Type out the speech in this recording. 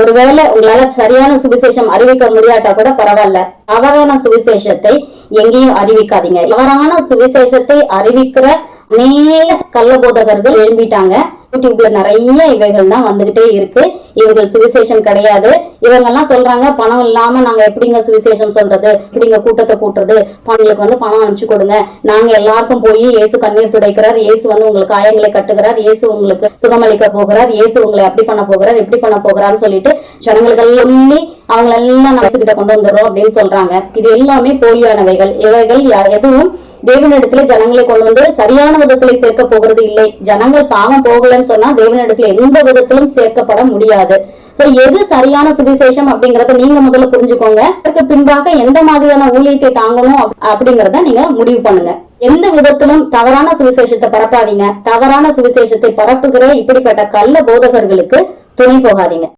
ஒருவேளை உங்களால சரியான சுவிசேஷம் அறிவிக்க முடியாட்டா கூட பரவாயில்ல, தவறான சுவிசேஷத்தை எங்கேயும் அறிவிக்காதீங்க. தவறான சுவிசேஷத்தை அறிவிக்கிற அநேக கள்ளபோதகர்கள் எழும்பிட்டாங்க. யூடியூப்ல நிறைய இவைகள் தான் வந்துகிட்டே இருக்கு. இவர்கள் சுவிசேஷம் கிடையாது. இவங்க எல்லாம் சொல்றாங்க, பணம் இல்லாம நாங்க எப்படிங்க சுவிசேஷம் சொல்றது, எப்படிங்க கூட்டத்தை கூட்டுறது, பணங்களுக்கு வந்து பணம் அனுப்பிச்சு கொடுங்க, நாங்க எல்லாருக்கும் போய் இயேசு கண்ணீர் துடைக்கிறார், இயேசு வந்து உங்களுக்கு காயங்களை கட்டுகிறார், இயேசு உங்களுக்கு சுகமளிக்க போகிறார், இயேசு உங்களை அப்படி பண்ண போகிறார், இப்படி பண்ண போகிறான்னு சொல்லிட்டு ஜனங்களுக்கு சொல்லி அவங்க எல்லாம் கிட்ட கொண்டு வந்துடுறோம் அப்படின்னு சொல்றாங்க. இது எல்லாமே போலியானவைகள். இவைகள் எதுவும் தேவனிடத்துல ஜனங்களை கொண்டு வந்து சரியான விதத்துல சேர்க்க போகிறது இல்லை. ஜனங்கள் பாவம் போகலன்னு சொன்னா தேவனிடத்துல எந்த விதத்திலும் சேர்க்கப்பட முடியாது. சோ எது சரியான சுவிசேஷம் அப்படிங்கறத நீங்க முதல்ல புரிஞ்சுக்கோங்க. அதற்கு பின்பாக எந்த மாதிரியான ஊழியத்தை தாங்கணும் அப்படிங்கறத நீங்க முடிவு பண்ணுங்க. எந்த விதத்திலும் தவறான சுவிசேஷத்தை பரப்பாதீங்க. தவறான சுவிசேஷத்தை பரப்புகிற இப்படிப்பட்ட கள்ள போதகர்களுக்கு துணை போகாதீங்க.